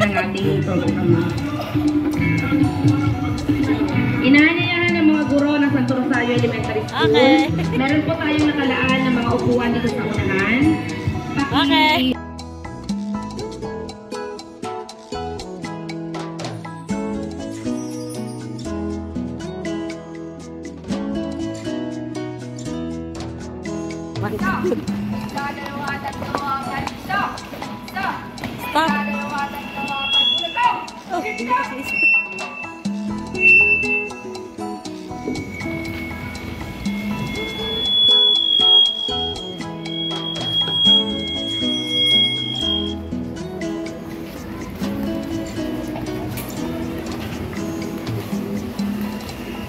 ng ating programa. Inaanyayahan ng mga guro ng Santo Rosario Elementary School. Okay. Meron po tayong nakalaan ng mga upuan dito sa unahan. Okay.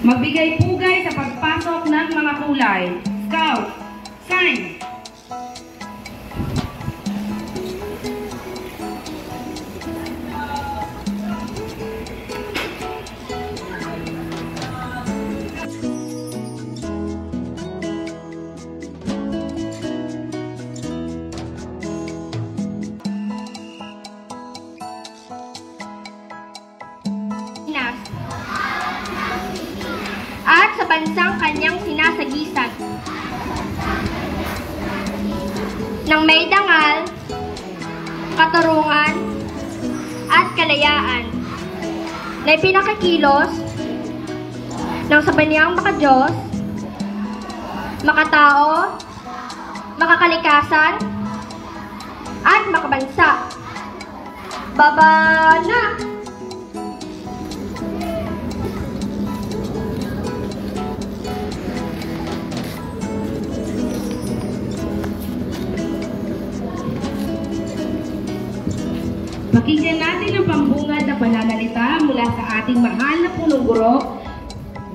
Magbigay pugay sa pagpasok ng mga kulay. Scout, sign. At sa bansang kanyang sinasagisan nang may dangal, katarungan, at kalayaan na ipinakikilos ng sabaniyang makadiyos, makatao, makakalikasan, at makabansa. Baba na! Pakinggan natin ang pambungad na pananalita mula sa ating mahal na punong guro,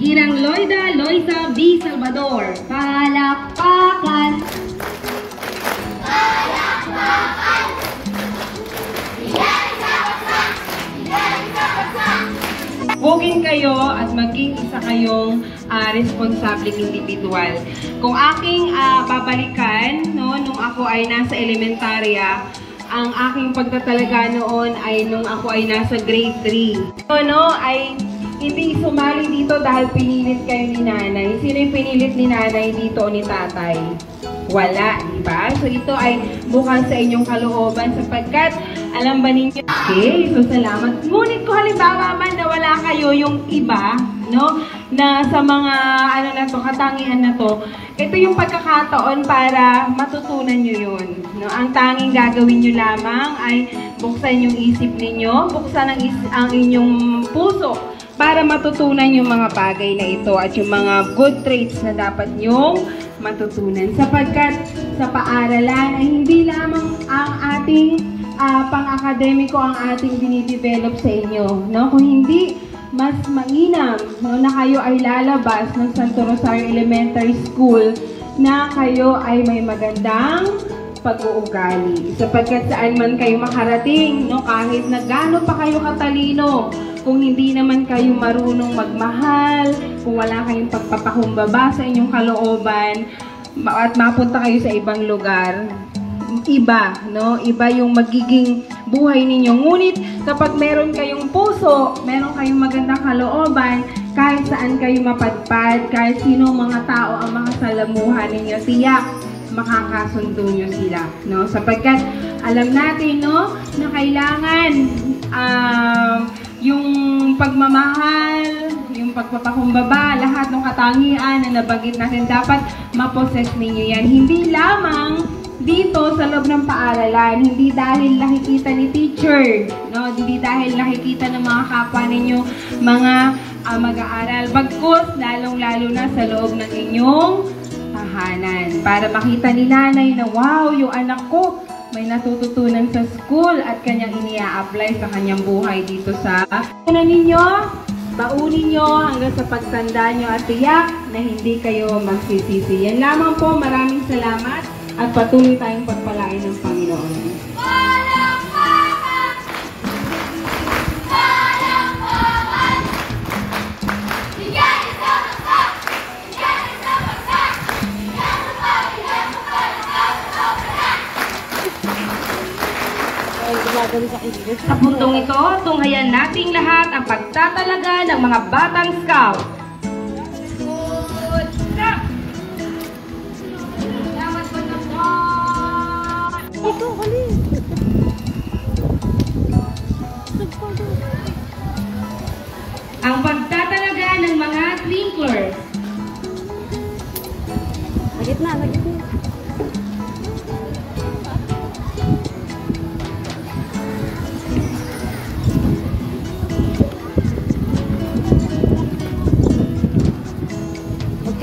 Ginang Loida Loisa V. Salvador. Palakpakan! Palakpakan! Bugin kayo at maging isa kayong responsableng individual. Kung aking babalikan, no, nung ako ay nasa elementarya, ang aking pagtatalaga noon ay nung ako ay nasa grade 3. No, ay hindi sumali dito dahil pinilit kayo ni nanay. Sino yung pinilit ni nanay dito o ni tatay? Wala, di ba? So ito ay bukas sa inyong kalooban sapagkat alam ba ninyo? Okay, so salamat. Ngunit kung halimbawa man na wala kayo yung iba, no, na sa mga ano na to, katangian na to, ito yung pagkakataon para matutunan nyo yun. No? Ang tanging gagawin nyo lamang ay buksan yung isip ninyo, buksan ang inyong puso para matutunan yung mga bagay na ito at yung mga good traits na dapat nyong matutunan. Sapagkat sa paaralan ay hindi lamang ang ating pang-akademiko ang ating dinidevelop sa inyo. No? Kung hindi, mas mainam no, na kayo ay lalabas ng Santo Rosario Elementary School na kayo ay may magandang pag-uugali. Sapagkat saan man kayo makarating, no, kahit na gaano pa kayo katalino, kung hindi naman kayo marunong magmahal, kung wala kayong pagpapakumbaba sa inyong kalooban, at mapunta kayo sa ibang lugar, iba, no? Iba yung magiging buhay ninyo. Ngunit kapag meron kayong puso, meron kayong magandang kalooban, kahit saan kayo mapadpad, kahit sino mga tao ang makasalamuhan ninyo, tiyak makakasundo nyo sila, no? Sapagkat alam natin, no, na kailangan yung pagmamahal, yung pagpapakumbaba, lahat ng katangian na nabanggit natin, dapat maposes ninyo yan. Hindi lamang dito sa loob ng paaralan, hindi dahil nakikita ni teacher, no? Hindi dahil nakikita ng mga kapwa ninyo, mga mag-aaral, bagkus lalong-lalo na sa loob ng inyong tahanan. Para makita ni nanay na, wow, yung anak ko may natututunan sa school at kanyang inia-apply sa kanyang buhay dito sa ninyo, baunin nyo hanggang sa pagtanda nyo at tiyak na hindi kayo magsisisi. Yan lamang po, maraming salamat. At patuloy tayong pagpalain ng Panginoon. Sa puntong ito, tunghayan nating lahat ang pagtatalaga ng mga batang scout. Ang pagtatalaga ng mga twinklers. Lagit na.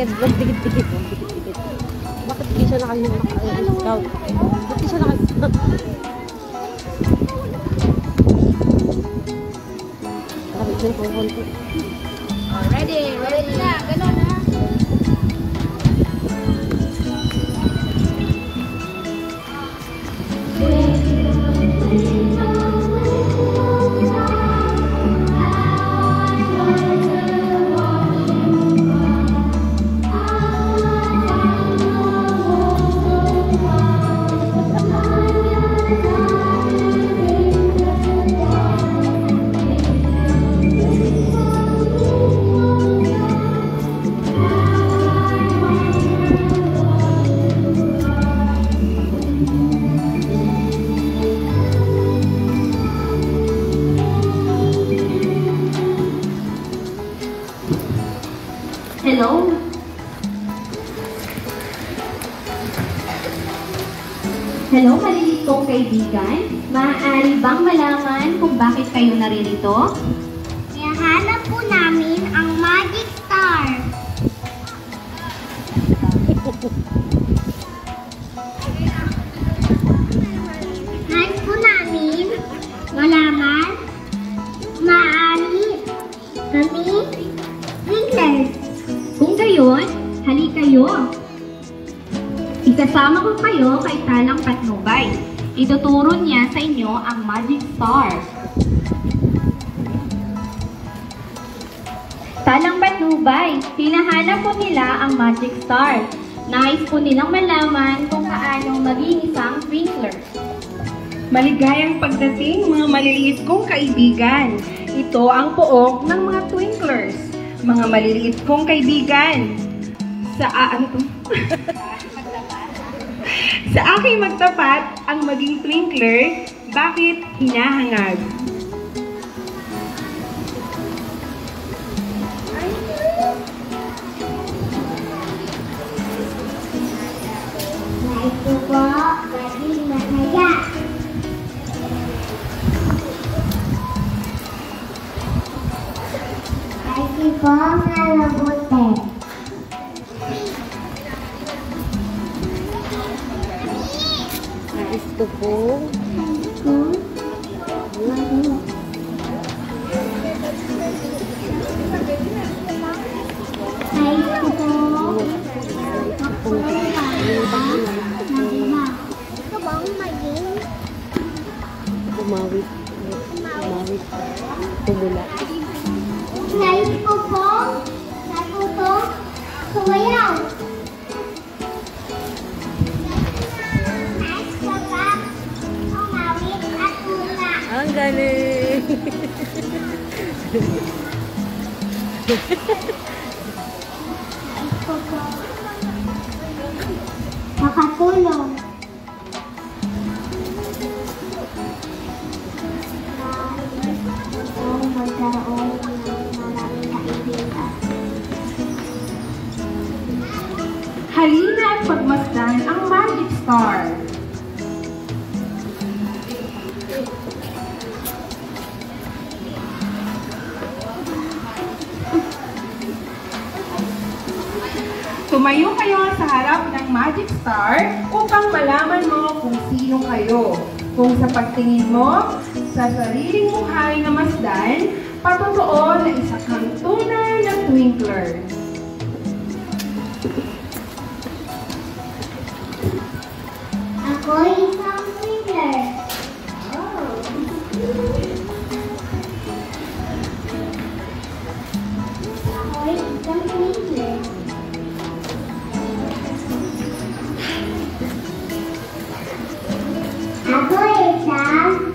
Wag dikit-dikit. Bakit di siya naka-scout? Bakit di siya naka-scout? Bakit siya naka-scout? Ready na. Ganun ha. Hello? Hello, maliliit kong kaibigan. Maaari bang malaman kung bakit kayo naririto? Ihahanap po namin ang Magic Star. Nais po namin malaman maaari kami Twinklers. Kung gayon, hali kayo. Isasama ko kayo kay Talang Patnubay. Ituturo niya sa inyo ang Magic Stars. Talang Patnubay, hinahanap po nila ang Magic Stars. Nais po nilang malaman kung paano maging isang twinkler. Maligayang pagdating mga maliliit kong kaibigan. Ito ang pook ng mga twinklers. Mga maliliit kong kaibigan. Sa aking magtapat ang maging twinkler, bakit hinahangad? Nais ko po maging masaya. Nais ko po malabuti. Nais ko po. Nais ko po gusto bang maging Umawit. Tumula. nais ko po natuto sumayaw. Nais ko pa umawit at tula. Ang galing! Nais ko po makatulong. Magkaroon ng maraming kaibigan. Halina at pagmasdan ang Magic Star. Tumayo kayo sa harap ng Magic Star upang malaman mo kung sino kayo. Kung sa pagtingin mo sa sariling buhay na masdan, patotoo na isa kang tunay na twinkler. Ako isang twinkler. Ako isang twinkler. Ako isang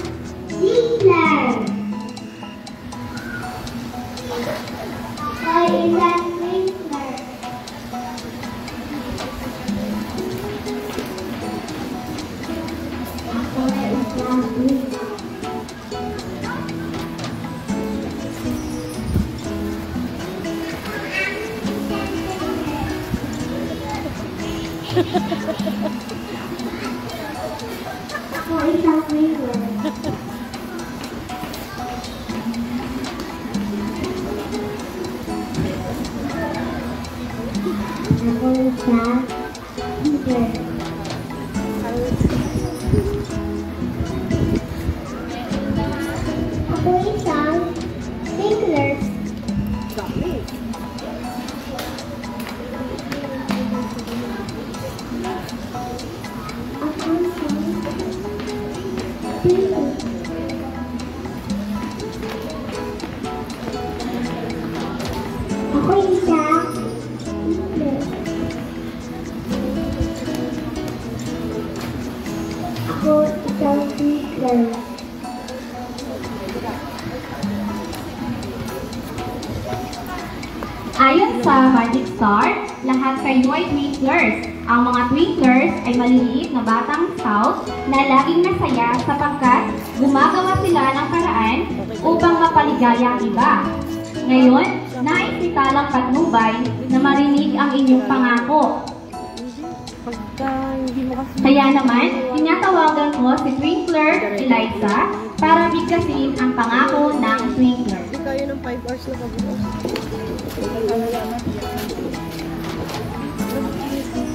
Ako isang twinkler. Ako isang twinkler. Ako isang twinkler. Ako isa. Ako isang twinkler. Ayon sa Magic Star, lahat kayo ay twinklers. Ang mga twinklers ay maliliit na batang scout na laging masaya sapagkat gumagawa sila ng paraan upang mapaligaya ang iba. Ngayon, nais ni Talang Patnubay na marinig ang inyong pangako. Pagka hindi mo kasi... Kaya naman, tinatawagan ko si Twinkler Eliza para bigkasin ang pangako ng Twinkler. Hindi kaya ng 5 hours na kabuos.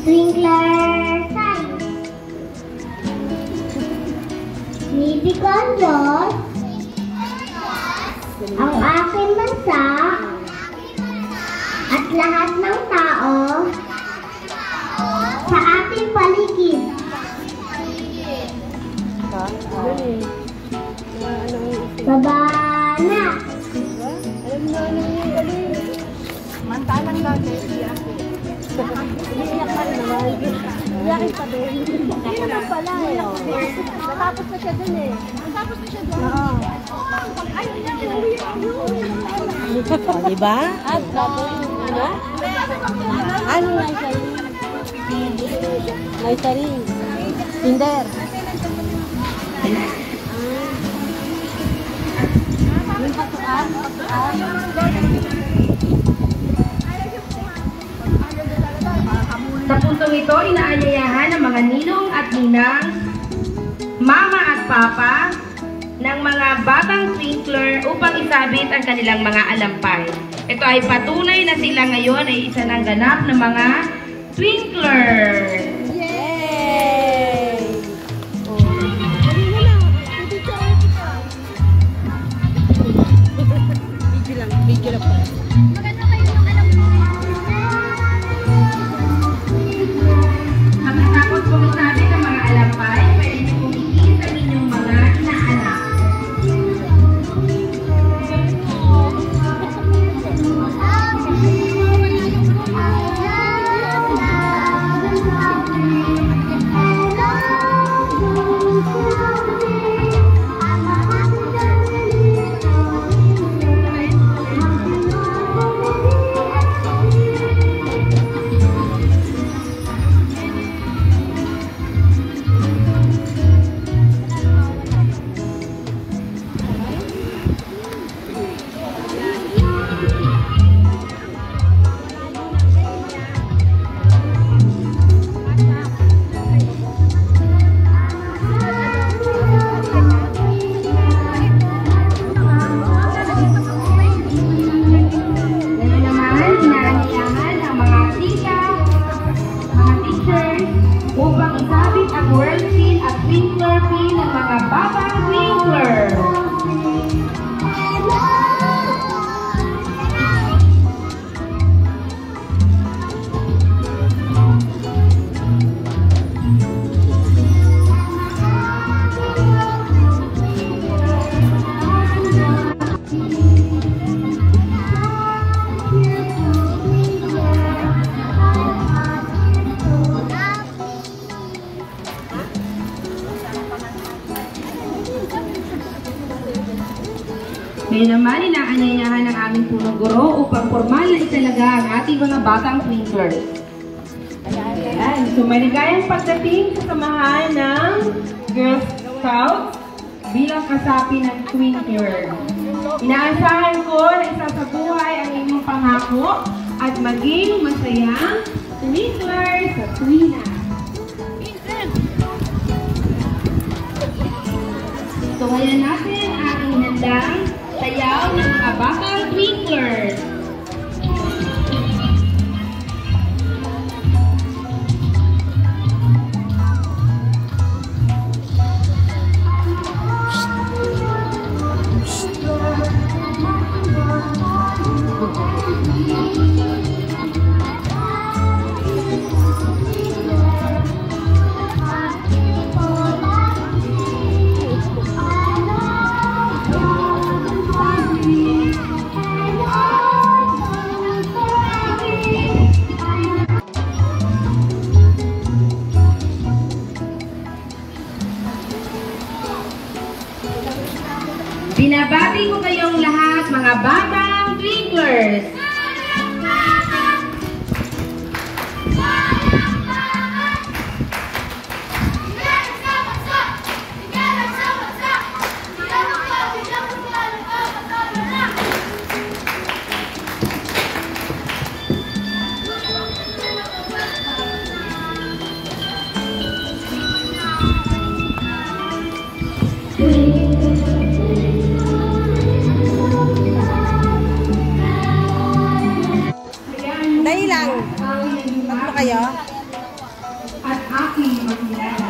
Twinkler sign. Nidi ko ang Diyos, ang aking bansa, at lahat ng tao sa ating paligid. Ha? Ano eh? Baba na. Alam mo ano yung galing. Mantalang natin. Iiyak ka rin naman. Iyakin pa din. Hindi na pala eh. Natapos na siya dun eh. Natapos na siya dun. Oo. Ay, diba? At ano? Ano na isa rin? May isa rin. Tinder. Yung patuan? Sa puntong ito, inaanyayahan ng mga ninong at ninang, mama at papa, ng mga batang twinkler upang isabit ang kanilang mga alampay. Ito ay patunay na sila ngayon ay isa ng ganap na mga twinkler. Yay! Video lang pala. Pagkatapos kung isabit ang mga alampay, pwede niyo kong ikiis ang inyong mga inaanak. Ngayon naman, inaanyayahan ng aming punong guro upang formal na italaga ang ating mga batang twinklers. Ayan. So, maligayang pagdating sa samahan ng Girl Scouts bilang kasapi ng twinkler. Inaasahan ko na isa sa buhay ang inyong pangako at maging masayang twinkler sa tuwina. Sabayan natin ang ating handang sayaw ng mga batang twinklers. Binabati ko kayong lahat, mga batang twinklers! Dali lang. Tatlo kayo? At aking magkilala.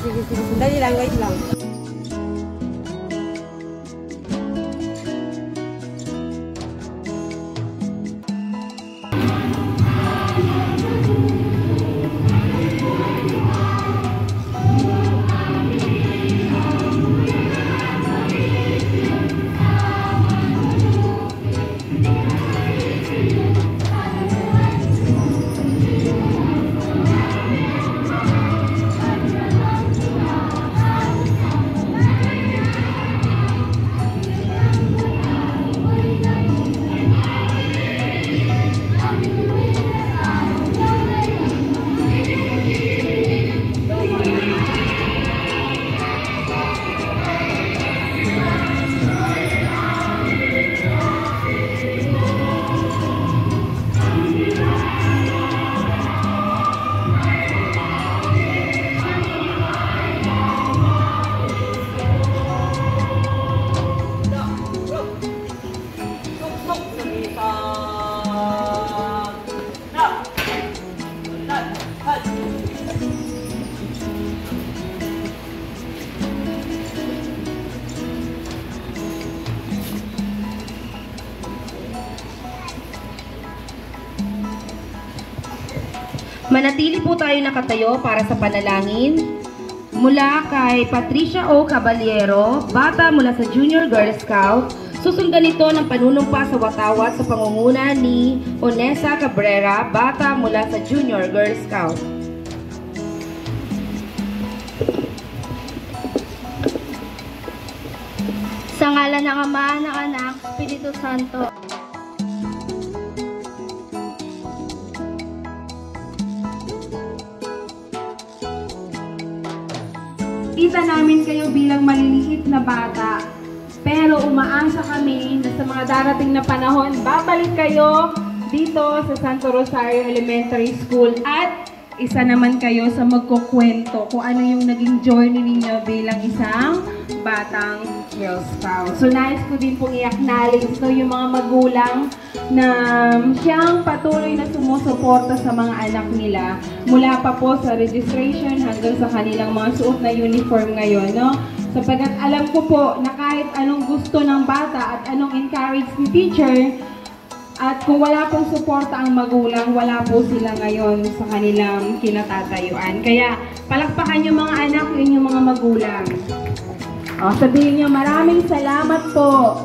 Sige. Dali lang, wait lang. Manatili po tayo nakatayo para sa panalangin. Mula kay Patricia O. Caballero, bata mula sa Junior Girl Scout, susundan ito ng panunumpa sa watawat sa pangunguna ni Onesa Cabrera, bata mula sa Junior Girl Scout. Sa ngalan ng Ama, ng Anak, Espiritu Santo. Kita namin kayo bilang maliliit na bata, pero umaasa kami na sa mga darating na panahon, babalik kayo dito sa Santo Rosario Elementary School at isa naman kayo sa magkukwento kung ano yung naging journey ninyo bilang isang batang Girl Scout. So nais ko din pong i-acknowledge yung mga magulang na siyang patuloy na sumusuporta sa mga anak nila mula pa po sa registration hanggang sa kanilang mga suot na uniform ngayon, no? Sapagkat alam ko po na kahit anong gusto ng bata at anong encourage ni teacher, at kung wala pong suporta ang magulang, wala po sila ngayon sa kanilang kinatatayuan. Kaya palakpakan yung mga anak, yun yung mga magulang. O, sabihin niyo, maraming salamat po.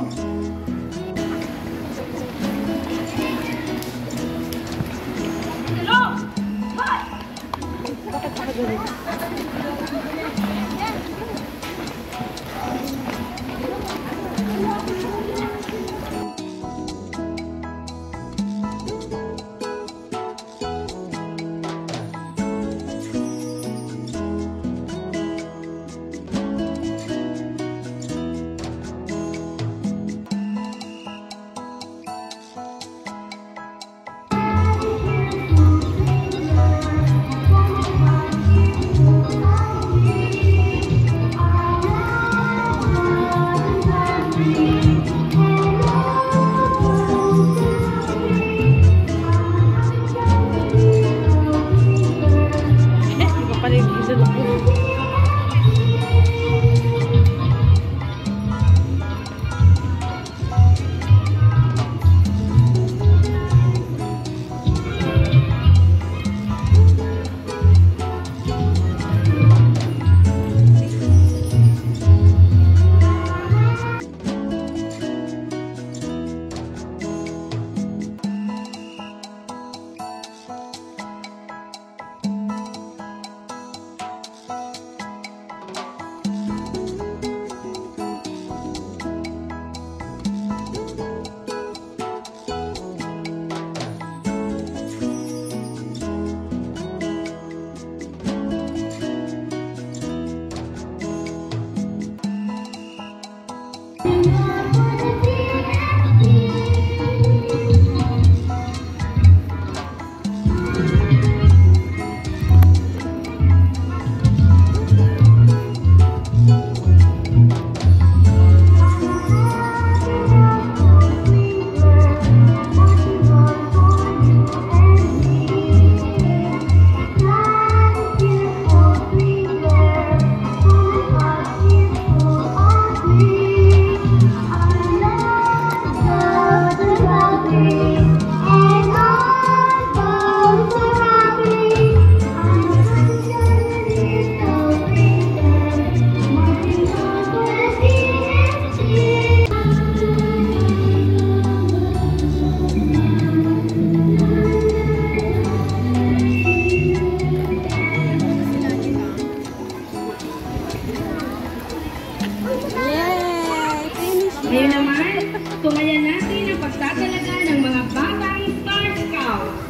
Ngayon naman, tungayan natin ang pagtatalaga ng mga batang Star Scouts.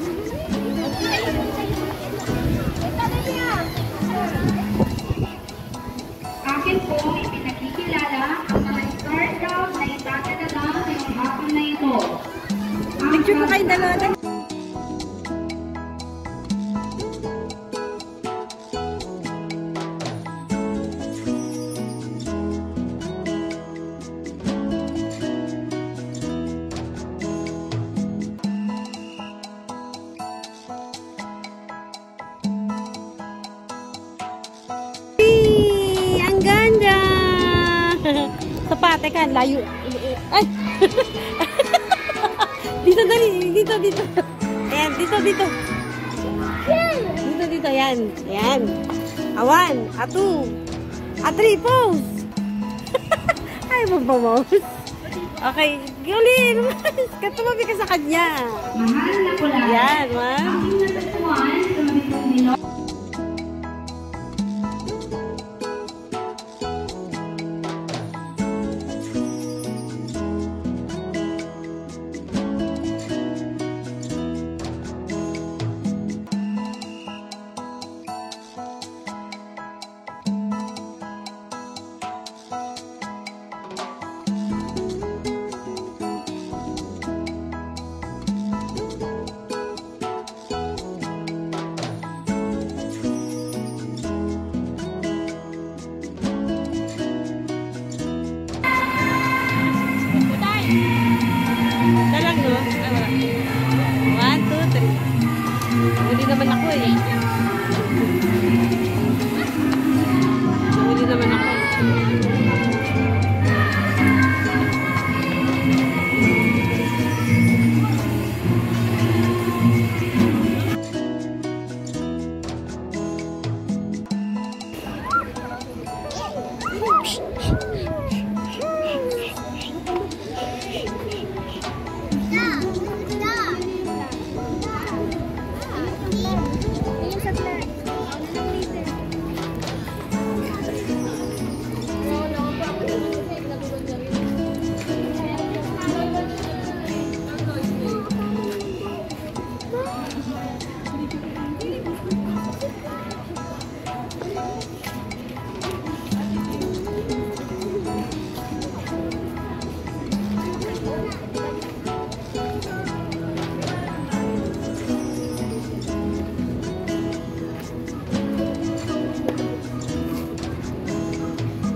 Akin po ipinakikilala ang mga Star Scouts na itatalaga ngayong hapon na ito. Picture po kayong dalawa. Ang ganda! Sapate ka, layo. Ay! Dito, dali. Dito. Ayan, dito. Dito, yan. Yan. A1, A2, A3, pose! Ay, magpamose. Okay, gulin. Katumabi ka sa kanya. Mahal na pula. Yan, ma'am. Aking natatuan sa mabitong nilo. Dalang, no? 1, 2, 3. Huli naman ako eh. Huli naman ako.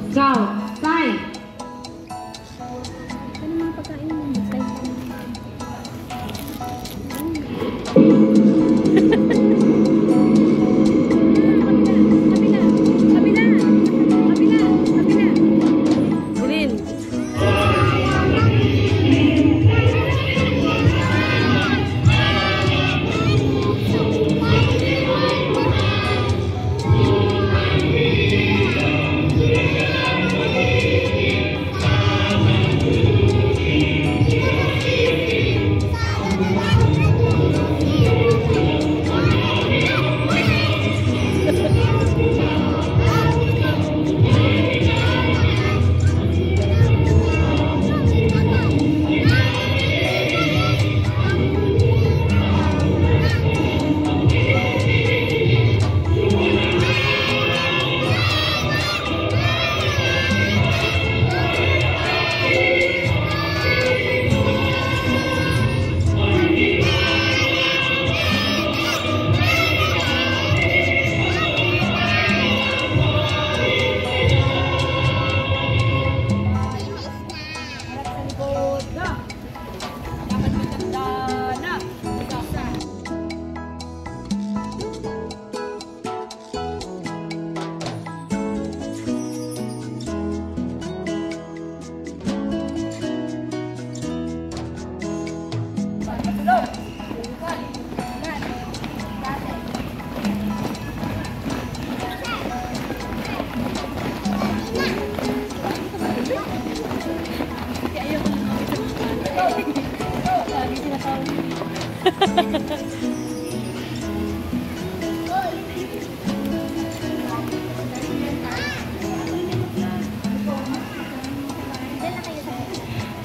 Scout, sign. Gulin.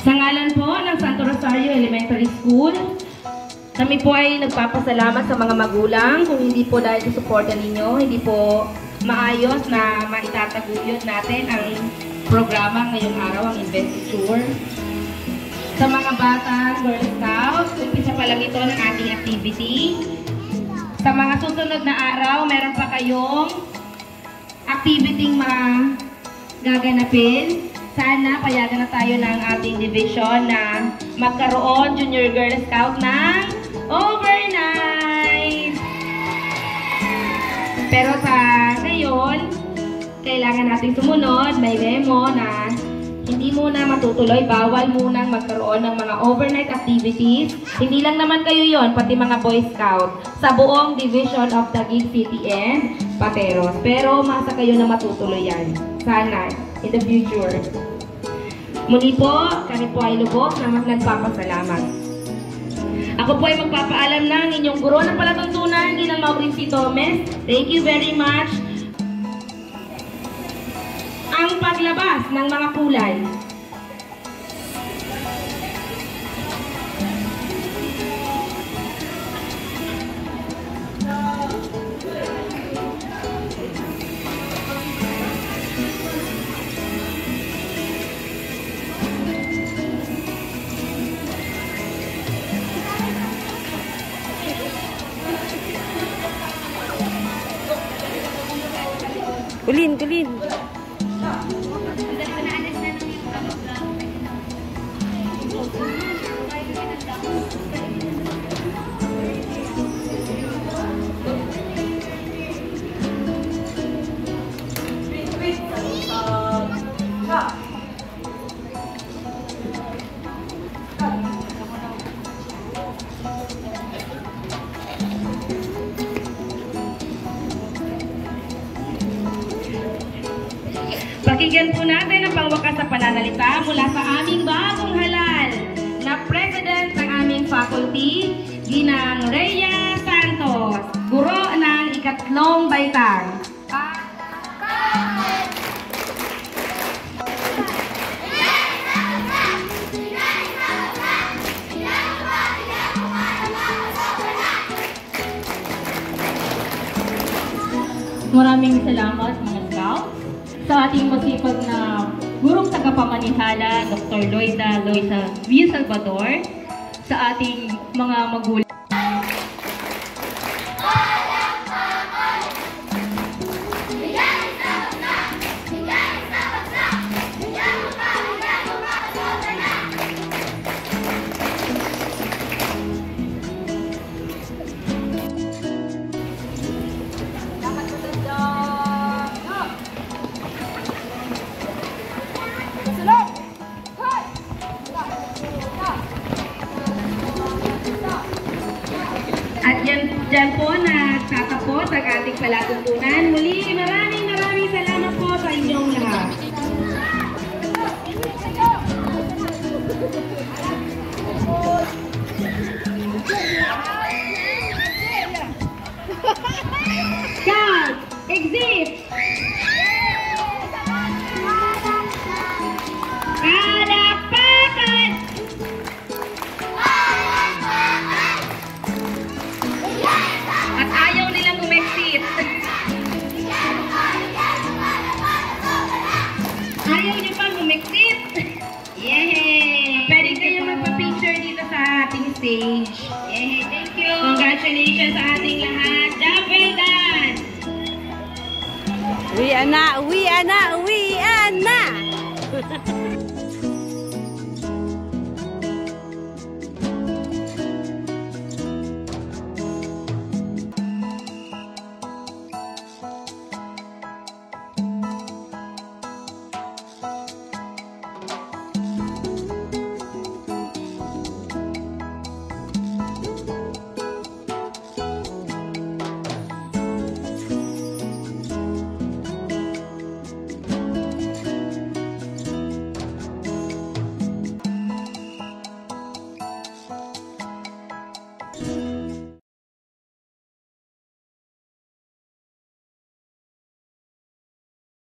Sa ngalan po ng Santo Rosario Elementary School, kami po ay nagpapasalamat sa mga magulang. Kung hindi po dahil sa suporta ninyo, hindi po maayos na maitataguyod natin ang programa ngayong araw, ang investiture. Sa mga bata, Girl Scouts, umpisa pa lang ito ng ating activity. Sa mga susunod na araw, meron pa kayong activity gaganapin. Sana payagan na tayo ng ating division na magkaroon Junior Girl Scout ng overnight. Pero sa ngayon, kailangan nating sumunod. May memo na hindi muna matutuloy, bawal munang magkaroon ng mga overnight activities. Hindi lang naman kayo yon, pati mga Boy Scout sa buong division of Taguig City and Pateros. Pero masa kayo na matutuloy yan. Sana, in the future. Muli po, kami po ay lubos na nagpapasalamat. Ako po ay magpapaalam ng inyong guro ng palatuntunan, Ginang Mauricio Gomez. Thank you very much. Ang paglabas ng mga kulay. Kulin. Pakinggan po natin ang pangwakas sa pananalita mula sa aming bagong halal na President ng aming faculty, Ginang Rhea Santos, guro ng ikatlong baitang. Maraming salamat mga Scouts sa ating masipag na gurong tagapamanihala, Dr. Loida V. Salvador, sa ating mga magulang. At dyan po nagtatapos ang ating palatuntunan. Muli, maraming salamat po sa inyong lahat. Scout! Exit! Kalakpakan! At ayaw nilang umexit. Ayaw niyo pang umexit. Yay! Pwede kayo magpa-picture dito sa ating stage. Yay! Thank you! Congratulations sa ating lahat. Job well done! Uwi na!